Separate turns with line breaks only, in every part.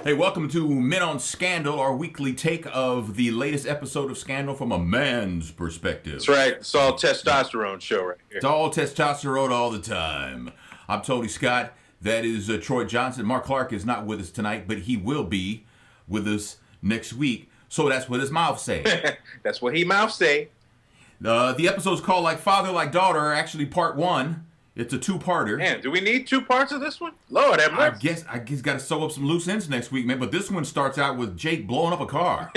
Hey, welcome to Men on Scandal, our weekly take of the latest episode of Scandal from a man's perspective.
That's right. It's all testosterone show right here.
It's all testosterone all the time. I'm Tony Scott. That is Troy Johnson. Mark Clark is not with us tonight, but he will be with us next week. So that's what his mouth say.
That's what he mouth say.
The episode's called Like Father, Like Daughter, actually part one. It's a two-parter.
Man, do we need two parts of this one? Lord have mercy.
I guess got to sew up some loose ends next week, man. But this one starts out with Jake blowing up a car.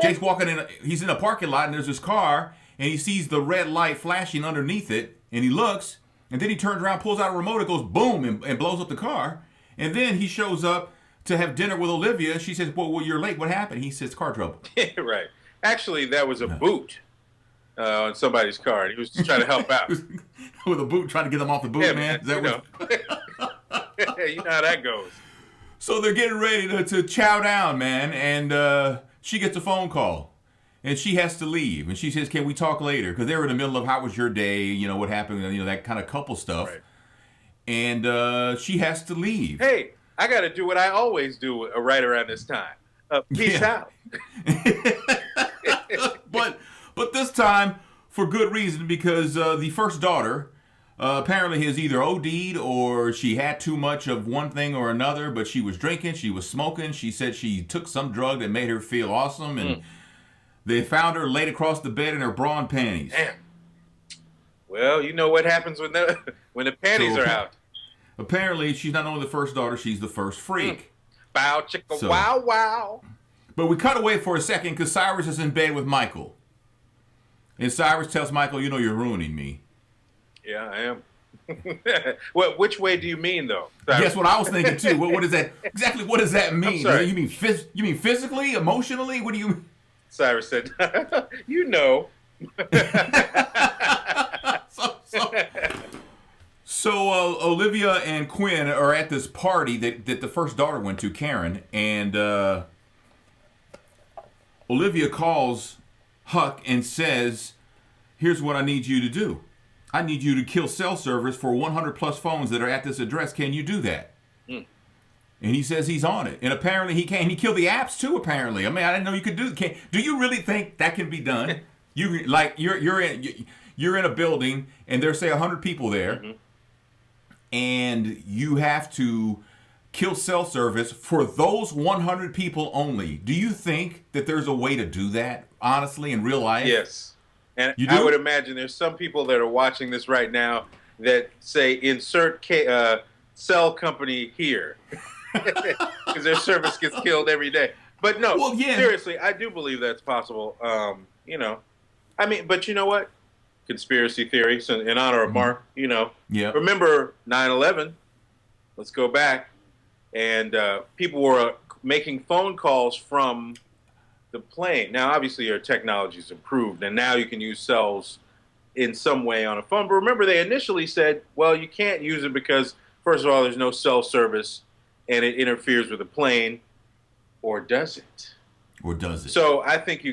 Jake's walking in. He's in a parking lot, and there's this car, and he sees the red light flashing underneath it, and he looks, and then he turns around, pulls out a remote, it goes boom, and blows up the car. And then he shows up to have dinner with Olivia. She says, well, you're late. What happened? He says, car trouble.
Right. Actually, that was a boot on somebody's car, and he was just trying to help out.
With a boot, trying to get them off the boot, man. Is that
you know how that goes.
So they're getting ready to chow down, man, and she gets a phone call, and she has to leave, and she says, "Can we talk later?" Because they were in the middle of how was your day, you know, what happened, you know, that kind of couple stuff,
right.
And she has to leave.
Hey, I got to do what I always do right around this time. Peace out.
But this time for good reason, because the first daughter apparently has either OD'd or she had too much of one thing or another, but she was drinking, she was smoking. She said she took some drug that made her feel awesome, and they found her laid across the bed in her bra and panties.
Damn. Well, you know what happens when the panties are out.
Apparently, she's not only the first daughter, she's the first freak.
Bow, chicka, wow, wow.
But we cut away for a second because Cyrus is in bed with Michael. And Cyrus tells Michael, you know, you're ruining me. Yeah,
I am. Well, which way do you mean, though?
That's what I was thinking, too. What is that? Exactly what does that mean? You mean physically, emotionally? What do you mean?
Cyrus said, you know.
So Olivia and Quinn are at this party that the first daughter went to, Karen, and Olivia calls Huck and says, here's what I need you to do. I need you to kill cell service for 100 plus phones that are at this address. Can you do that? And he says he's on it. And apparently he can. He killed the apps too, apparently. I mean, I didn't know you could do it. Do you really think that can be done? You're in a building and there's, say, 100 people there, and you have to kill cell service for those 100 people only. Do you think that there's a way to do that, honestly, in real life?
Yes. And I would imagine there's some people that are watching this right now that say, insert cell company here. Because their service gets killed every day. But no, seriously, I do believe that's possible. You know, I mean, but you know what? Conspiracy theories in honor of Mark, you know.
Yep.
Remember 9/11? Let's go back. And people were making phone calls from the plane. Now, obviously, your technology's improved, and now you can use cells in some way on a phone. But remember, they initially said, well, you can't use it because, first of all, there's no cell service, and it interferes with the plane. Or does it?
Or does it?
So I think,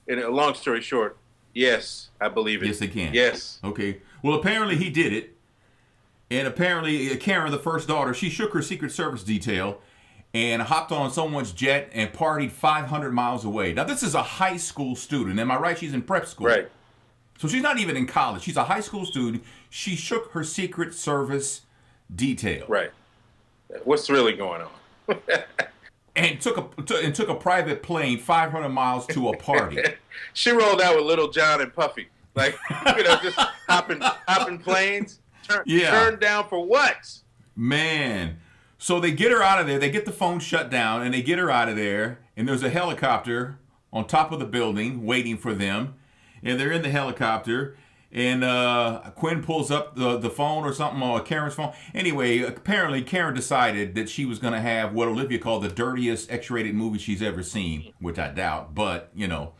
in a long story short, yes, I believe it.
Yes, they can.
Yes.
Okay. Well, apparently he did it. And apparently Karen, the first daughter, she shook her Secret Service detail and hopped on someone's jet and partied 500 miles away. Now, this is a high school student. Am I right? She's in prep school.
Right.
So she's not even in college. She's a high school student. She shook her Secret Service detail.
Right. What's really going on?
And took a private plane 500 miles to a party.
She rolled out with Little John and Puffy. Like, you know, just hopping planes. Turned down for what?
Man. So they get her out of there. They get the phone shut down, and they get her out of there. And there's a helicopter on top of the building waiting for them. And they're in the helicopter. And Quinn pulls up the phone or something, or Karen's phone. Anyway, apparently Karen decided that she was going to have what Olivia called the dirtiest X-rated movie she's ever seen, which I doubt. But, you know,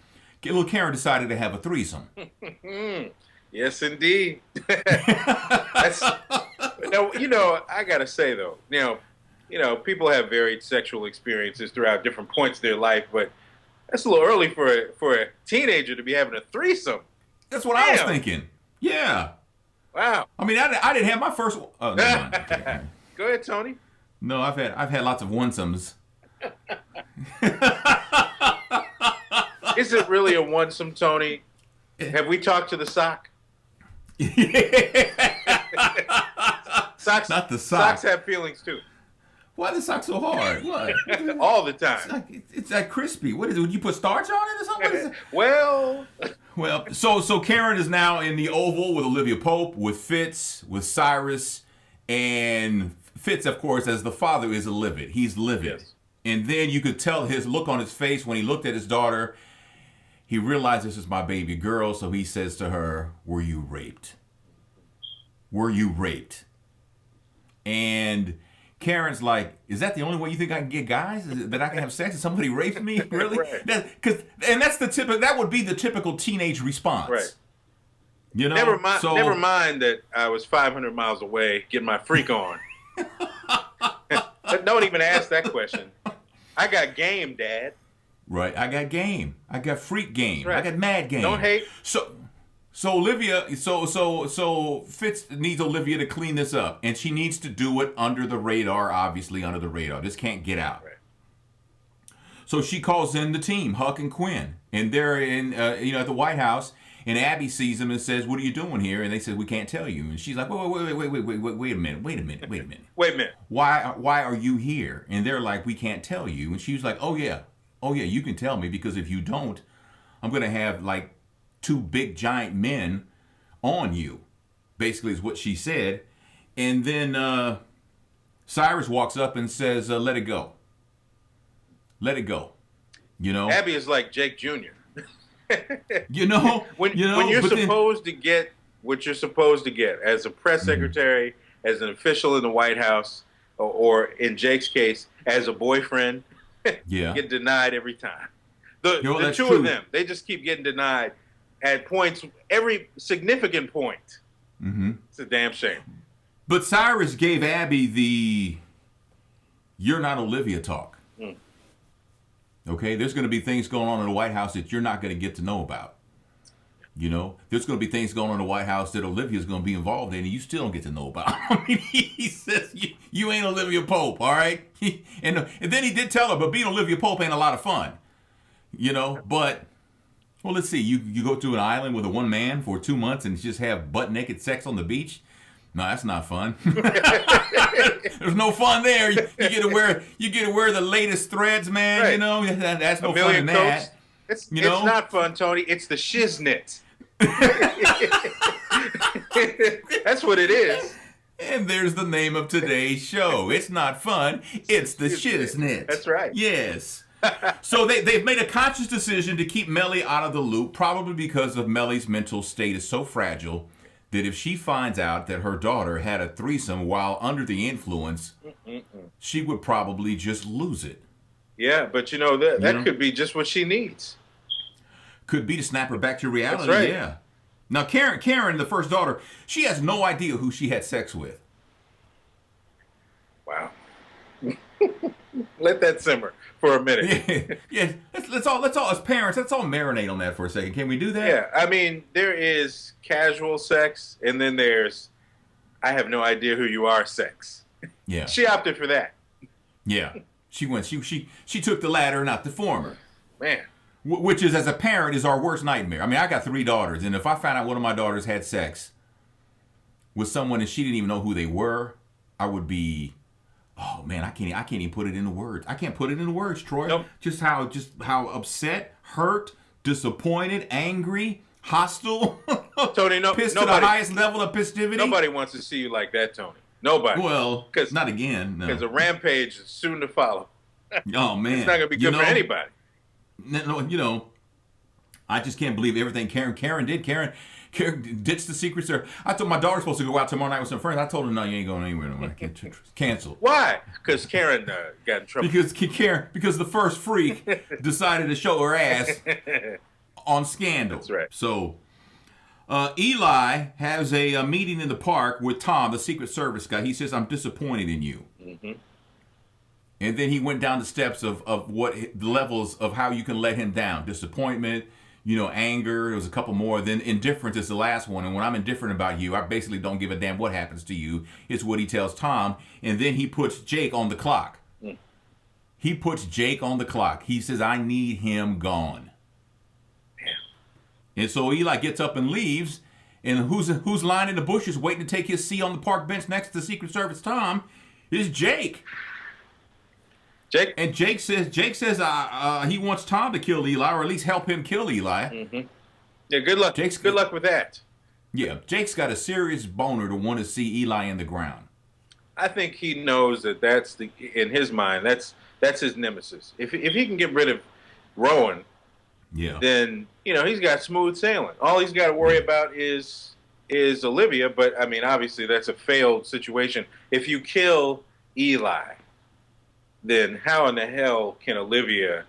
little Karen decided to have a threesome.
Yes, indeed. Now, you know, I got to say, though, you know, people have varied sexual experiences throughout different points of their life, but that's a little early for a teenager to be having a threesome.
That's what I was thinking. Yeah.
Wow.
I mean, I didn't have my first. Never mind.
Go ahead, Tony.
No, I've had lots of onesomes.
Is it really a onesome, Tony? Have we talked to the sock? Socks,
Not the sock.
Socks have feelings too.
Why the sock so hard? What?
All the time.
It's like crispy. What is it? Would you put starch on it or something? What is it?
Well,
so Karen is now in the Oval with Olivia Pope, with Fitz, with Cyrus, and Fitz, of course, as the father, is livid. He's livid.
Yes.
And then you could tell his look on his face when he looked at his daughter. He realized this is my baby girl, so he says to her, "Were you raped? Were you raped?" And Karen's like, "Is that the only way you think I can get guys? Is it that I can have sex and somebody rapes me? Really?"
Right.
That would be the typical teenage response.
Right.
You know.
Never mind that I was 500 miles away getting my freak on. Don't even ask that question. I got game, Dad.
Right. I got game. I got freak game.
Right.
I got mad game.
Don't hate.
So Olivia, so Fitz needs Olivia to clean this up, and she needs to do it under the radar. Obviously, under the radar. This can't get out.
Right.
So she calls in the team, Huck and Quinn, and they're in, at the White House. And Abby sees them and says, "What are you doing here?" And they said, "We can't tell you." And she's like, "Wait a minute. Why are you here?" And they're like, "We can't tell you." And she was like, "Oh yeah, you can tell me, because if you don't, I'm gonna have like 2 big giant men on you." Basically, is what she said. And then Cyrus walks up and says, "Let it go. Let it go." You know,
Abby is like Jake Jr. when you're supposed to get what you're supposed to get as a press secretary, as an official in the White House, or in Jake's case, as a boyfriend, get denied every time. The two of them, they just keep getting denied at points, every significant point.
Mm-hmm.
It's a damn shame.
But Cyrus gave Abby the "you're not Olivia" talk. Okay, there's going to be things going on in the White House that you're not going to get to know about. You know, there's going to be things going on in the White House that Olivia's going to be involved in, and you still don't get to know about. I mean, he says, you ain't Olivia Pope, all right? And then he did tell her, but being Olivia Pope ain't a lot of fun. You know, but, well, let's see. You go to an island with a one man for 2 months and just have butt-naked sex on the beach? No, that's not fun. There's no fun there. You get to wear the latest threads, man.
Right.
You know, that's no fun in that.
It's not fun, Tony. It's the shiznit. That's what it is.
And there's the name of today's show. It's not fun. It's the shiznit.
That's right.
Yes. So they've made a conscious decision to keep Mellie out of the loop, probably because of Mellie's mental state is so fragile that if she finds out that her daughter had a threesome while under the influence, she would probably just lose it.
Yeah, but that could be just what she needs.
Could be to snap her back to reality.
That's right.
Yeah. Now Karen, the first daughter, she has no idea who she had sex with.
Wow. Let that simmer for a minute.
Yeah. Let's all as parents, let's all marinate on that for a second. Can we do that?
Yeah. I mean, there is casual sex, and then there's I have no idea who you are sex.
Yeah.
She opted for that.
Yeah. She took the latter, not the former.
Man.
Which is, as a parent, is our worst nightmare. I mean, I got 3 daughters, and if I found out one of my daughters had sex with someone and she didn't even know who they were, I would be, oh man, I can't even put it into words. I can't put it into words, Troy.
Nope.
Just how upset, hurt, disappointed, angry, hostile,
Tony,
pissed to the highest level of festivity.
Nobody wants to see you like that, Tony. Nobody.
Well, not again.
Because a rampage is soon to follow.
Oh man,
it's not going to be good for anybody.
No, I just can't believe everything Karen did. Karen ditched the secrets there. I told my daughter's supposed to go out tomorrow night with some friends. I told her, no, you ain't going anywhere. No, I can't cancel.
Why? Because Karen got in trouble.
Because the first freak decided to show her ass on Scandal.
That's right.
So Eli has a meeting in the park with Tom, the Secret Service guy. He says, "I'm disappointed in you." Mm-hmm. And then he went down the steps of what the levels of how you can let him down. Disappointment, anger. There was a couple more. Then indifference is the last one. And when I'm indifferent about you, I basically don't give a damn what happens to you. It's what he tells Tom. And then he puts Jake on the clock. He puts Jake on the clock. He says, I need him gone. And so Eli gets up and leaves. And who's lying in the bushes waiting to take his seat on the park bench next to Secret Service Tom is Jake. And Jake says he wants Tom to kill Eli, or at least help him kill Eli.
Yeah, good luck. Good luck with that.
Yeah, Jake's got a serious boner to want to see Eli in the ground.
I think he knows that in his mind, that's his nemesis. If he can get rid of Rowan, then he's got smooth sailing. All he's got to worry about is Olivia. But I mean, obviously, that's a failed situation. If you kill Eli, then how in the hell can Olivia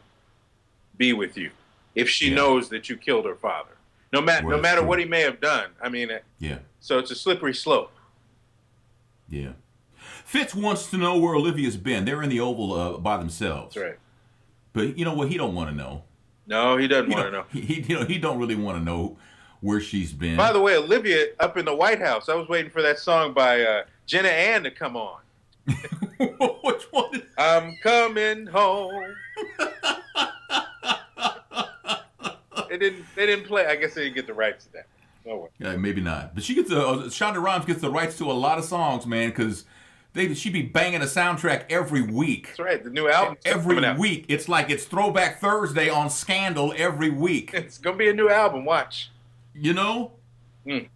be with you if she knows that you killed her father? No matter what he may have done. I mean, so it's a slippery slope.
Yeah. Fitz wants to know where Olivia's been. They're in the Oval by themselves.
That's right.
But you know what? He don't want to know.
No, he doesn't want to know.
He don't really want to know where she's been.
By the way, Olivia up in the White House. I was waiting for that song by Jenna Ann to come on.
Which one?
I'm coming home. They didn't play. I guess they didn't get the rights to that. Oh,
yeah, maybe not. But she gets Shonda Rhimes gets the rights to a lot of songs, man, because she be banging a soundtrack every week.
That's right. The new album
every week. It's like it's Throwback Thursday on Scandal every week.
It's gonna be a new album. Watch.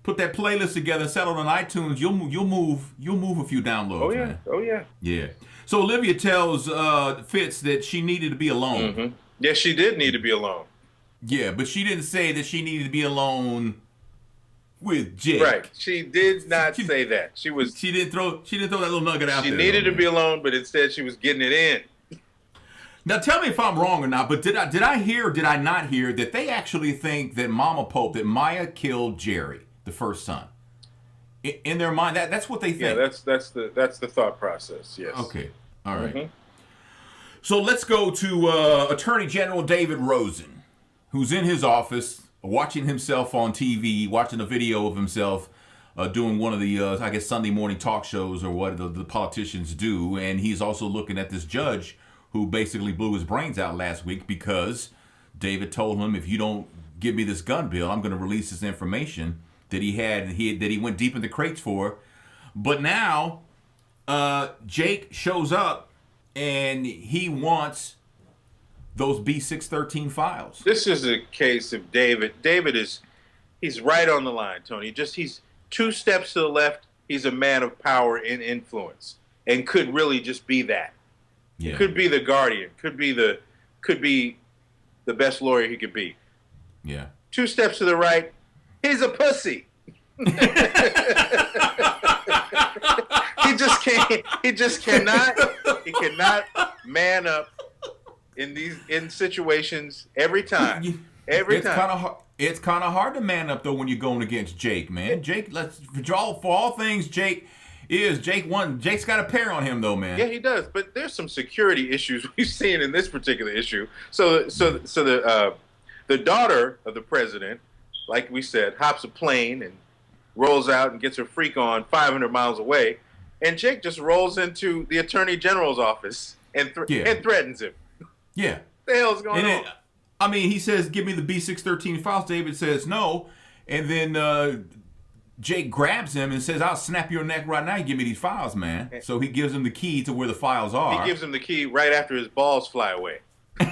Put that playlist together, settle on iTunes. You'll move a few downloads.
Oh yeah.
Man.
Oh yeah.
Yeah. So Olivia tells Fitz that she needed to be alone.
Yeah, she did need to be alone.
Yeah, but she didn't say that she needed to be alone with Jake.
Right. She did not say that. She
didn't throw that little nugget out there.
She needed to be alone, but instead she was getting it in.
Now tell me if I'm wrong or not, but did I hear or did I not hear that they actually think that that Maya killed Jerry, the first son? In their mind, that's what they think.
Yeah, that's the thought process. Yes.
Okay. All right. So let's go to Attorney General David Rosen, who's in his office watching himself on TV, watching a video of himself doing one of the, I guess, Sunday morning talk shows or what the politicians do. And he's also looking at this judge who basically blew his brains out last week because David told him, if you don't give me this gun bill, I'm going to release this information that he went deep in the crates for. But now Jake shows up and he wants those B613 files.
This is a case of David. He's right on the line, Tony. He's 2 steps to the left. He's a man of power and influence and could really just be that. Yeah. Could be the guardian. Could be the best lawyer he could be.
Yeah.
2 steps to the right, he's a pussy. He cannot man up in situations every time. It's
kind of hard to man up though when you're going against Jake, man. Jake, for all things Jake's got a pair on him though, man.
Yeah, he does. But there's some security issues we've seen in this particular issue. So the daughter of the president, like we said, hops a plane and rolls out and gets her freak on 500 miles away, and Jake just rolls into the attorney general's office and threatens him.
Yeah.
What the hell's going on?
I mean, he says, "Give me the B613 files." David says no, and then Jake grabs him and says, "I'll snap your neck right now. You give me these files, man." So he gives him the key to where the files are.
He gives him the key right after his balls fly away.
And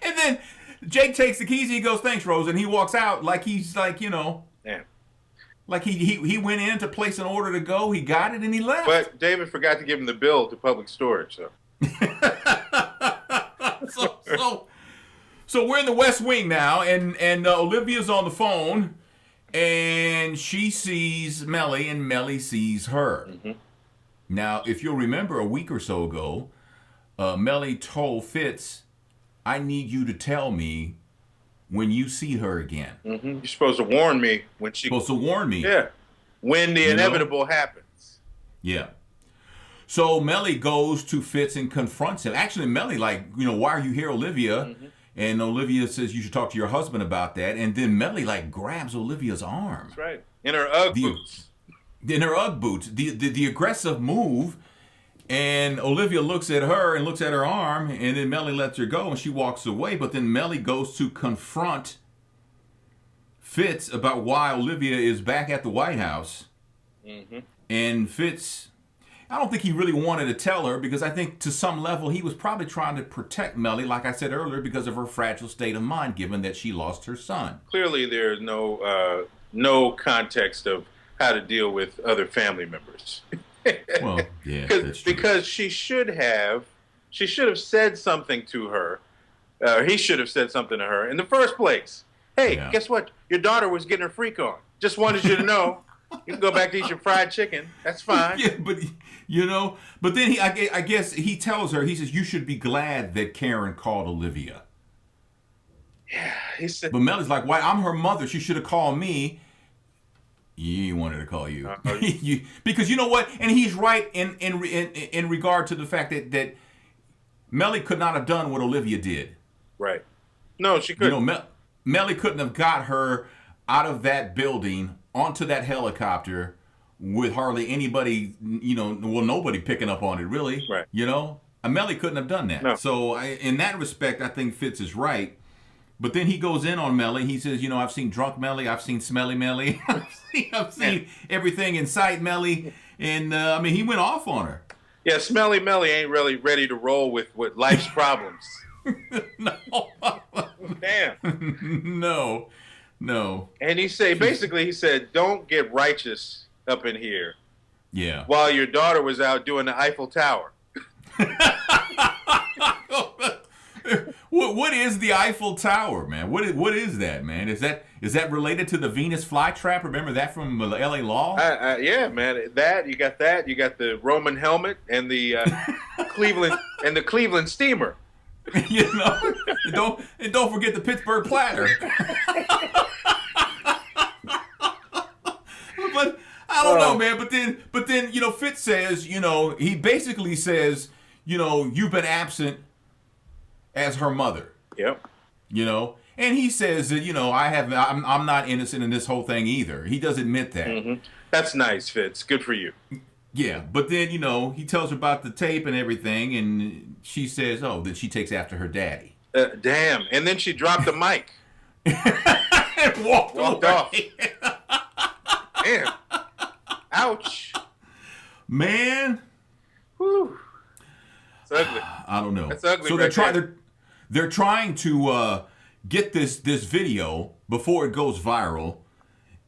then Jake takes the keys and he goes, "Thanks, Rosen." He walks out like he's like, yeah. Like he went in to place an order to go. He got it and he left.
But David forgot to give him the bill to public storage.
So we're in the West Wing now, and Olivia's on the phone, and she sees Mellie, and Mellie sees her. Now, if you'll remember, a week or so ago, Mellie told Fitz, "I need you to tell me when you see her again.
You're supposed to warn me when she...
Supposed to warn me.
Yeah. When the inevitable happens.
Yeah. So Mellie goes to Fitz and confronts him. Actually, Mellie, why are you here, Olivia? And Olivia says, you should talk to your husband about that. And then Mellie like grabs Olivia's arm.
That's right. In her Ugg boots.
In her Ugg boots. The aggressive move. And Olivia looks at her and looks at her arm. And then Mellie lets her go and she walks away. But then Mellie goes to confront Fitz about why Olivia is back at the White House. Mm-hmm. And Fitz, I don't think he really wanted to tell her, because I think to some level he was probably trying to protect Mellie, like I said earlier, because of her fragile state of mind, given that she lost her son.
Clearly there's no context of how to deal with other family members.
Well, yeah, that's true.
Because she should have said something to her. He should have said something to her in the first place. Hey, guess what? Your daughter was getting her freak on. Just wanted you to know. You can go back to eat your fried chicken. That's fine.
Yeah, but but then I guess he tells her, he says, you should be glad that Karen called Olivia.
Yeah, he said.
But Mellie's like, why? I'm her mother. She should have called me. He wanted to call you. Because you know what? And he's right in regard to the fact that Mellie could not have done what Olivia did.
Right. No, she couldn't.
Mellie couldn't have got her out of that building onto that helicopter with hardly anybody, nobody picking up on it, really.
Right.
Mellie couldn't have done that.
No.
So in that respect, I think Fitz is right. But then he goes in on Mellie. He says, I've seen drunk Mellie. I've seen smelly Mellie. I've seen everything in sight Mellie. And, he went off on her.
Yeah, smelly Mellie ain't really ready to roll with life's problems.
No.
Damn.
No.
And he said, don't get righteous up in here.
Yeah.
While your daughter was out doing the Eiffel Tower.
What is the Eiffel Tower, man? What is that, man? Is that related to the Venus flytrap? Remember that from L.A. Law?
Yeah, man. You got the Roman helmet and the Cleveland steamer.
Don't forget the Pittsburgh platter. But I don't know, man. But then Fitz says, he basically says, you've been absent as her mother.
Yep.
And he says that, I'm not innocent in this whole thing either. He does admit that.
Mm-hmm. That's nice, Fitz. Good for you.
Yeah, but then, he tells her about the tape and everything, and she says, that she takes after her daddy.
Damn. And then she dropped the mic.
And walked
off. Damn. Ouch.
Man.
Whew. It's ugly.
I don't know.
That's ugly.
So they're trying to get this video before it goes viral,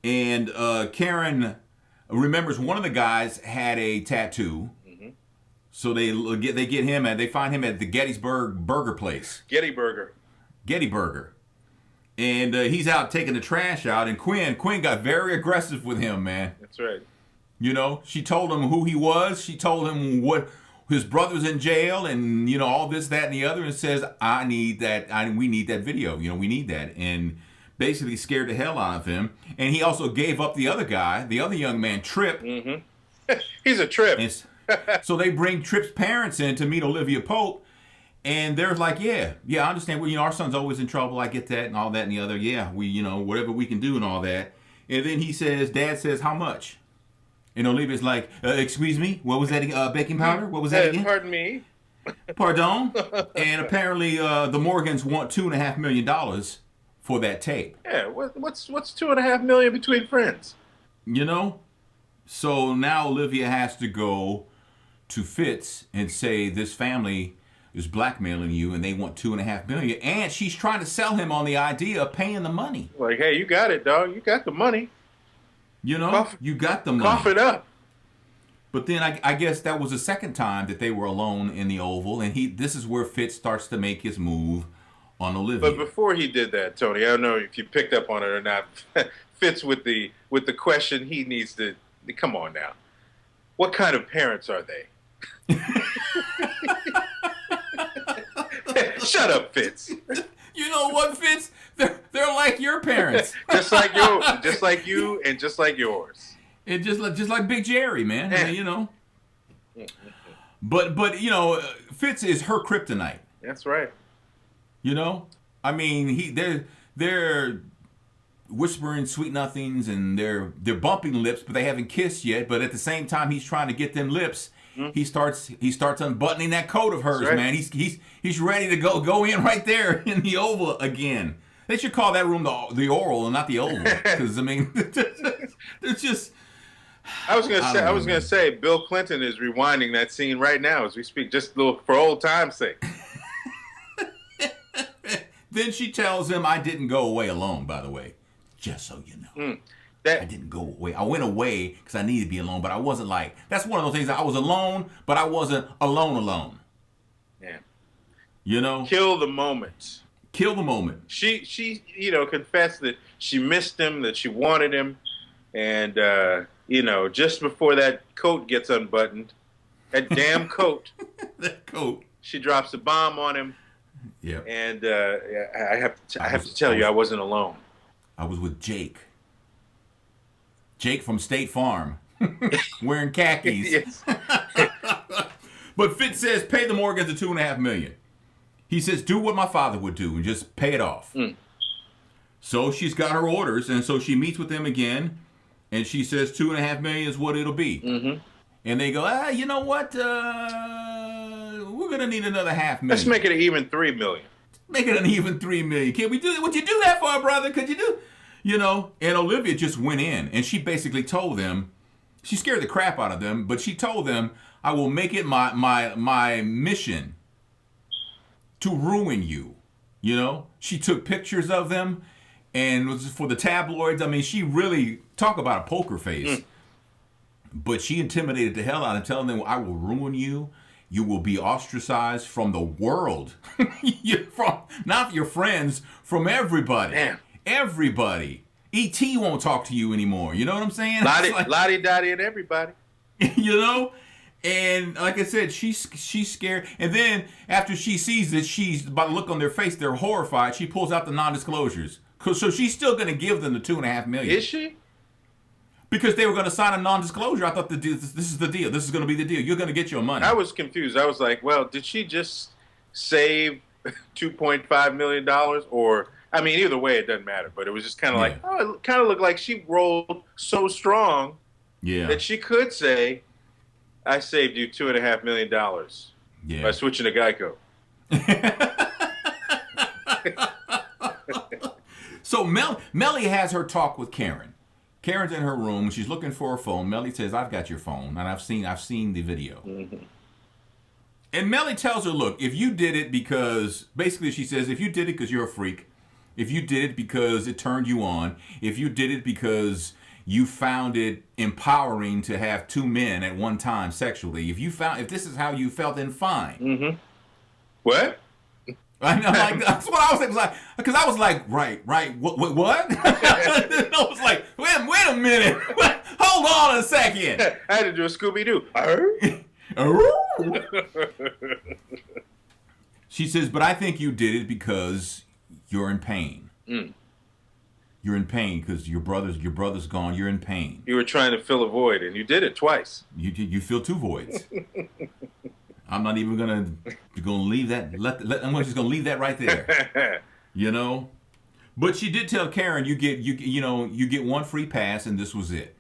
and Karen remembers one of the guys had a tattoo, so they get him and they find him at the Gettysburg Burger place. Getty Burger, and he's out taking the trash out, and Quinn got very aggressive with him, man.
That's right.
She told him who he was. She told him what his brother's in jail, and all this, that, and the other, and says, "I need that. We need that video. We need that." And basically scared the hell out of him. And he also gave up the other guy, the other young man, Trip.
Mm-hmm. He's a Trip.
So they bring Trip's parents in to meet Olivia Pope, and they're like, "Yeah, I understand. Well, our son's always in trouble. I get that, and all that, and the other. Yeah, we, whatever we can do, and all that." And then Dad says, "How much?" And Olivia's like, "Excuse me, what was that? Baking powder? What was that again?"
Pardon me.
Pardon? And apparently, the Morgans want $2.5 million for that tape.
Yeah, what's $2.5 million between friends?
So now Olivia has to go to Fitz and say this family is blackmailing you and they want $2.5 million, and she's trying to sell him on the idea of paying the money.
Like, hey, you got it, dog. You got the money.
You got the money.
Cough it up.
But then I guess that was the second time that they were alone in the Oval, and this is where Fitz starts to make his move on Olivia.
But before he did that, Tony, I don't know if you picked up on it or not. Fitz with the question he needs to come on now. What kind of parents are they? Shut up, Fitz.
You know what, Fitz? They're like your parents.
just like you, and just like yours.
And just like Big Jerry, man. But Fitz is her kryptonite.
That's right.
I mean, they're whispering sweet nothings and they're bumping lips, but they haven't kissed yet. But at the same time, he's trying to get them lips. He starts unbuttoning that coat of hers, man. He's ready to go in right there in the oval again. They should call that room the oral and not the oval, because I mean, it's just.
I was gonna say, Bill Clinton is rewinding that scene right now as we speak, just a little for old time's sake.
Then she tells him, "I didn't go away alone, by the way, just so you know." I didn't go away. I went away because I needed to be alone, but I wasn't like. That's one of those things. That I was alone, but I wasn't alone.
Yeah.
You know.
Kill the moment.
Kill the moment.
She confessed that she missed him, that she wanted him, and just before that coat gets unbuttoned, that damn coat.
That coat.
She drops a bomb on him.
Yeah.
And I have to tell you, I wasn't alone.
I was with Jake. Jake from State Farm, wearing khakis.
Yes.
But Fitz says, pay the mortgage of $2.5 million. He says, do what my father would do and just pay it off. So she's got her orders, and so she meets with them again, and she says $2.5 million is what it'll be. And they go, you know what? We're gonna need another $500,000.
Let's make it an even $3 million.
Make it an even $3 million. Can we do that? Would you do that for a brother? Could you do? And Olivia just went in, and she basically told them, she scared the crap out of them, but she told them, I will make it my mission to ruin you. She took pictures of them, and it was for the tabloids. I mean, she really, talk about a poker face. But she intimidated the hell out of them, telling them, I will ruin you. You will be ostracized from the world. Not your friends, from everybody.
Damn.
Everybody. E.T. won't talk to you anymore. You know what I'm saying?
Lottie Dottie and everybody.
And like I said, she's scared. And then after she sees that, by the look on their face, they're horrified. She pulls out the non-disclosures. So she's still going to give them the $2.5 million.
Is she?
Because they were going to sign a non-disclosure. I thought this is the deal. This is going to be the deal. You're going to get your money.
I was confused. I was like, well, did she just save $2.5 million? Or, I mean, either way, it doesn't matter. But it was just kind of like, it kind of looked like she rolled so strong that she could say, I saved you $2.5 million by switching to Geico.
So Mellie has her talk with Karen. Karen's in her room. She's looking for her phone. Mellie says, I've got your phone, and I've seen the video. And Mellie tells her, look, if you did it because, basically she says, if you did it because you're a freak, if you did it because it turned you on, if you did it because you found it empowering to have two men at one time sexually, if this is how you felt, then fine.
What?
I'm like, that's what I was like, because I was like, right, what? I was like, wait a minute, hold on a second.
I had to do a Scooby-Doo.
She says, but I think you did it because you're in pain. You're in pain because your brother's gone. You're in pain.
You were trying to fill a void, and you did it twice.
You fill two voids. I'm not even gonna leave that. I'm just gonna leave that right there. But she did tell Karen, you get one free pass, and this was it.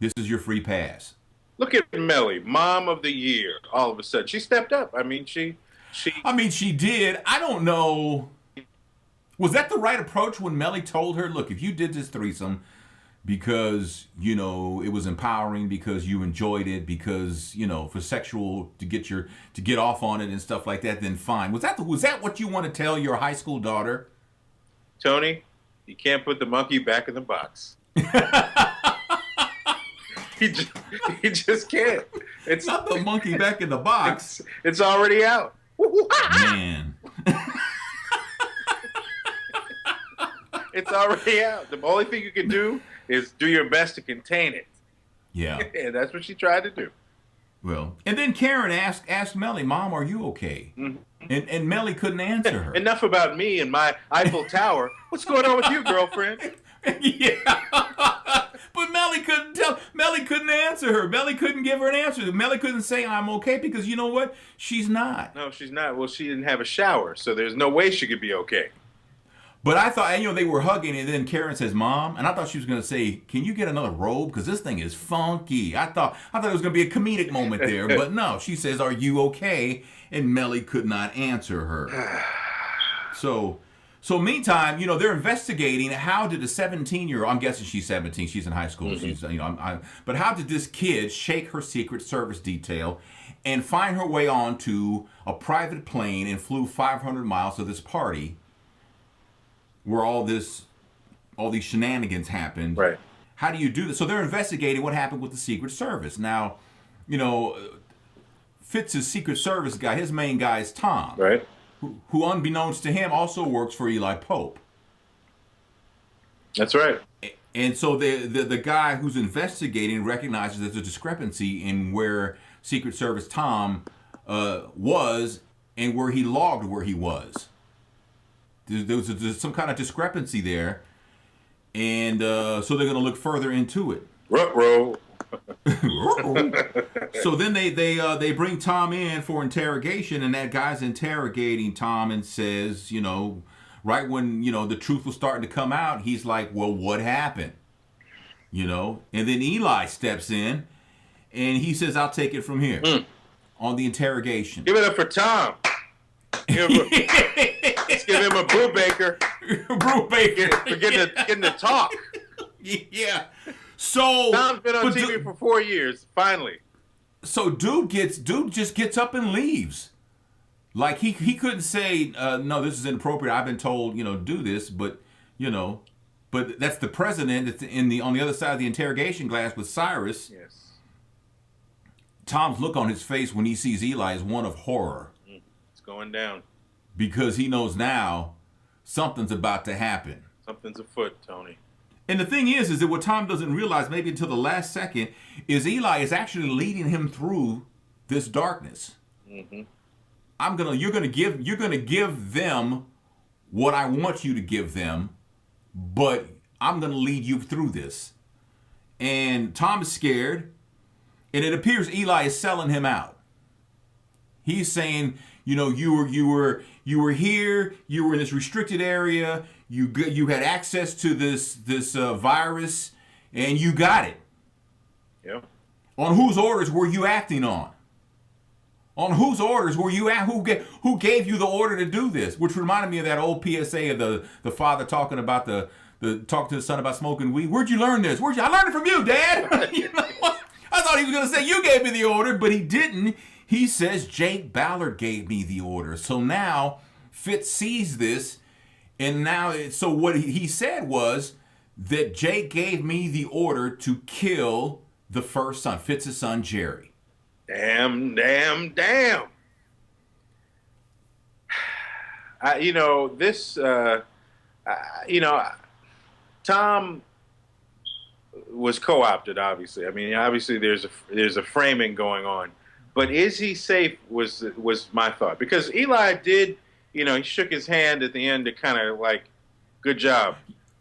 This is your free pass.
Look at Mellie, Mom of the Year. All of a sudden, she stepped up. I mean, she
did. I don't know. Was that the right approach when Mellie told her, look, if you did this threesome because, it was empowering, because you enjoyed it, because, for sexual, to get off on it and stuff like that, then fine. Was that what you want to tell your high school daughter?
Tony, you can't put the monkey back in the box. He just can't. It's
not the monkey back in the box.
It's already out.
Man.
It's already out. The only thing you can do is do your best to contain it.
Yeah.
And that's what she tried to do.
Well, and then Karen asked Mellie, Mom, are you okay? And Mellie couldn't answer her.
Enough about me and my Eiffel Tower. What's going on with you, girlfriend?
Yeah. But Mellie couldn't tell. Mellie couldn't answer her. Mellie couldn't give her an answer. Mellie couldn't say I'm okay because you know what? She's not.
No, she's not. Well, she didn't have a shower, so there's no way she could be okay.
But I thought, they were hugging, and then Karen says, "Mom," and I thought she was going to say, "Can you get another robe? Because this thing is funky." I thought it was going to be a comedic moment there, but no. She says, "Are you okay?" And Mellie could not answer her. So meantime, they're investigating how did a 17-year-old, I'm guessing she's 17, she's in high school, she's, but how did this kid shake her Secret Service detail and find her way onto a private plane and flew 500 miles to this party where all these shenanigans happened?
Right.
How do you do this? So they're investigating what happened with the Secret Service. Now, Fitz's Secret Service guy, his main guy is Tom.
Right.
Who unbeknownst to him, also works for Eli Pope.
That's right.
And so the guy who's investigating recognizes there's a discrepancy in where Secret Service Tom was and where he logged where he was. There's some kind of discrepancy there, and so they're going to look further into it.
Ruh-roh.
So then they bring Tom in for interrogation, and that guy's interrogating Tom and says, right when the truth was starting to come out, he's like, "Well, what happened?" And then Eli steps in, and he says, "I'll take it from here." On the interrogation.
Give it up for Tom. Let's give him a brew baker.
Brew baker.
For getting to talk.
Yeah. So
Tom's been on TV for 4 years. Finally.
So dude just gets up and leaves. Like he couldn't say no, this is inappropriate. I've been told do this, but but that's the president. It's on the other side of the interrogation glass with Cyrus.
Yes.
Tom's look on his face when he sees Eli is one of horror.
It's going down.
Because he knows now something's about to happen.
Something's afoot, Tony.
And the thing is that what Tom doesn't realize, maybe until the last second, is Eli is actually leading him through this darkness.
Mm-hmm.
You're gonna give them what I want you to give them, but I'm gonna lead you through this. And Tom is scared, and it appears Eli is selling him out. He's saying, you were here, you were in this restricted area, you had access to this virus, and you got it.
Yeah.
On whose orders were you acting on? On whose orders were you at? Who gave you the order to do this? Which reminded me of that old PSA of the father talking about talking to his son about smoking weed. Where'd you learn this? I learned it from you, Dad. I thought he was going to say you gave me the order, but he didn't. He says Jake Ballard gave me the order. So now Fitz sees this, and now so what he said was that Jake gave me the order to kill the first son, Fitz's son, Jerry.
Damn. Tom was co-opted, obviously. I mean, obviously there's a framing going on. But is he safe was my thought. Because Eli did, he shook his hand at the end to kind of like, good job.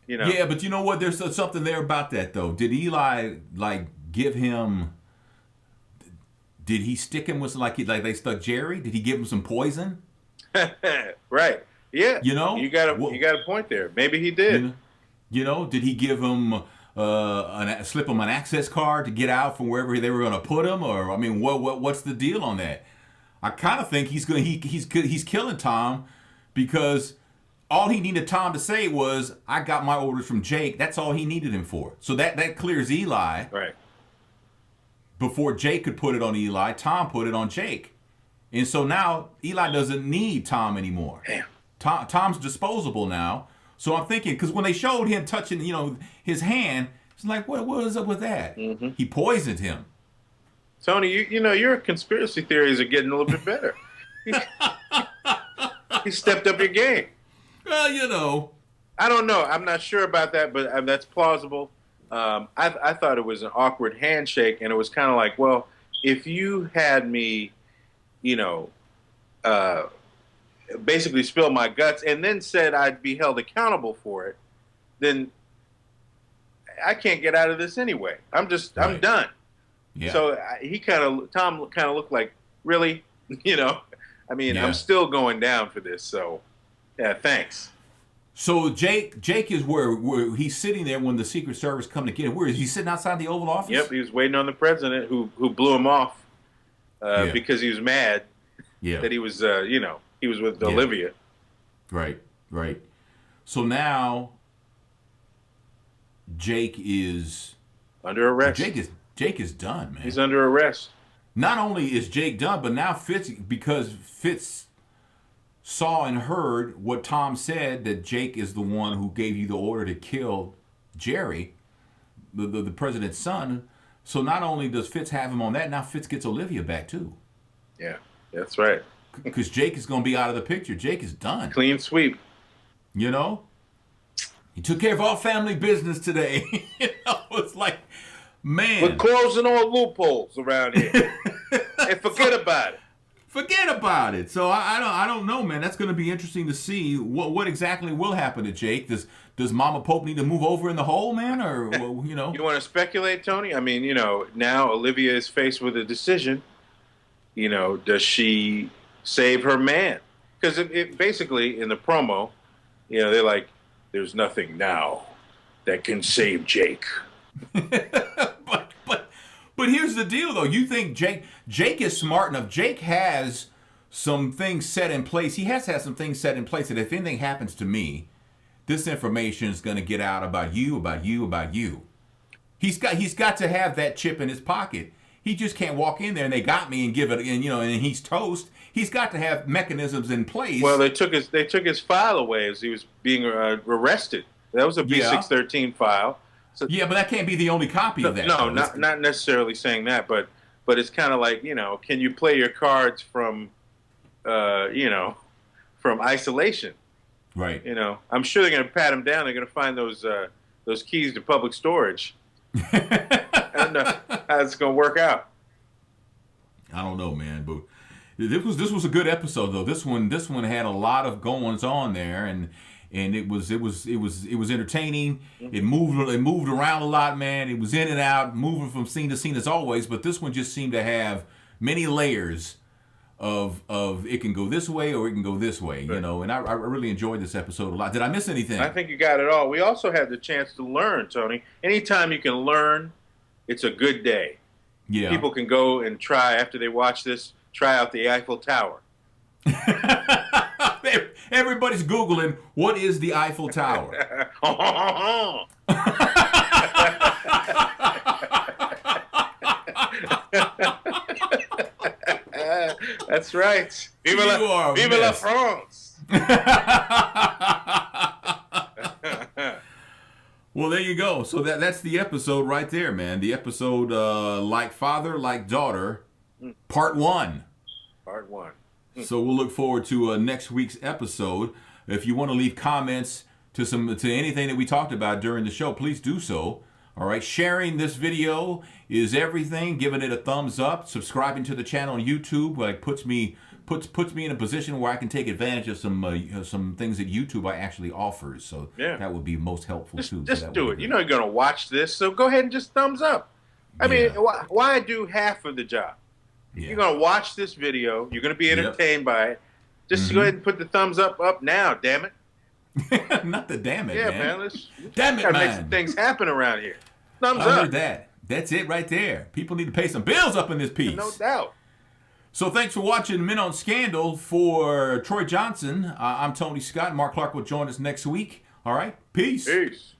Yeah, but you know what? There's something there about that, though. Did Eli, give him... Did he stick him with, like they stuck Jerry? Did he give him some poison?
Right. Yeah. You got a point there. Maybe he did.
Did he give him... slip him an access card to get out from wherever they were going to put him, or what's the deal on that? I kind of think he's killing Tom because all he needed Tom to say was, "I got my orders from Jake." That's all he needed him for. So that clears Eli.
Right.
Before Jake could put it on Eli, Tom put it on Jake, and so now Eli doesn't need Tom anymore.
Damn.
Tom's disposable now. So I'm thinking, because when they showed him touching, his hand, it's like, what was up with that? Mm-hmm. He poisoned him.
Tony, your conspiracy theories are getting a little bit better. He stepped up your game.
Well,
I don't know. I'm not sure about that, but that's plausible. I thought it was an awkward handshake, and it was kind of like, well, if you had me, basically spill my guts and then said I'd be held accountable for it, then I can't get out of this anyway. I'm done.
Yeah.
So Tom kind of looked like, really? I mean, I'm still going down for this. So, yeah, thanks.
So Jake is where he's sitting there when the Secret Service come to get him. Where is he sitting outside the Oval Office?
Yep, he was waiting on the president who blew him off because he was mad that he was, he was with Olivia.
Right. So now Jake is
under arrest.
Jake is done, man.
He's under arrest.
Not only is Jake done, but now because Fitz saw and heard what Tom said, that Jake is the one who gave you the order to kill Jerry, the president's son. So not only does Fitz have him on that, now Fitz gets Olivia back too.
Yeah, that's right.
Because Jake is going to be out of the picture. Jake is done.
Clean sweep.
He took care of all family business today. It's like, man.
We're closing all loopholes around here. Hey, forget about it.
Forget about it. So I don't know, man. That's going to be interesting to see what exactly will happen to Jake. Does Mama Pope need to move over in the hole, man, or
You want to speculate, Tony? I mean, now Olivia is faced with a decision. Does she save her man? Because it basically in the promo, they're like, "There's nothing now that can save Jake."
But here's the deal, though. You think Jake is smart enough. Jake has some things set in place. He has to have some things set in place that if anything happens to me, this information is going to get out about you. He's got to have that chip in his pocket. He just can't walk in there and they got me and give it, and he's toast. He's got to have mechanisms in place.
Well, they took his file away as he was being arrested. That was a B613 file. So,
yeah, but that can't be the only copy of that.
No, not necessarily saying that, but it's kind of like, can you play your cards from, from isolation?
Right.
I'm sure they're going to pat him down. They're going to find those keys to public storage. I don't know how it's going to work out.
I don't know, man, but this was a good episode though. This one had a lot of goings on there, and it was entertaining. It moved around a lot, man. It was in and out, moving from scene to scene as always. But this one just seemed to have many layers of it can go this way or it can go this way,
Right.
And I really enjoyed this episode a lot. Did I miss anything?
I think you got it all. We also had the chance to learn, Tony. Anytime you can learn, it's a good day.
Yeah.
People can go and try, after they watch this, try out the Eiffel Tower.
Everybody's Googling, what is the Eiffel Tower?
That's right. Vive la France.
Well, there you go. So that's the episode right there, man. The episode, Like Father, Like Daughter, Part 1.
Part 1.
So we'll look forward to next week's episode. If you want to leave comments to anything that we talked about during the show, please do so. All right, sharing this video is everything. Giving it a thumbs up, subscribing to the channel on YouTube, like puts me in a position where I can take advantage of some things that YouTube actually offers. So that would be most helpful too.
Just do it. You're going to watch this, so go ahead and just thumbs up. I mean, why do half of the job? Yeah. You're going to watch this video. You're going to be entertained by it. Just go ahead and put the thumbs up now, damn it.
Not the damn it,
man.
Yeah, man.
Damn it, man. Make some things happen around here. Thumbs up.
I heard that. That's it right there. People need to pay some bills up in this piece.
No doubt.
So thanks for watching Men on Scandal. For Troy Johnson, I'm Tony Scott. Mark Clark will join us next week. All right. Peace.
Peace.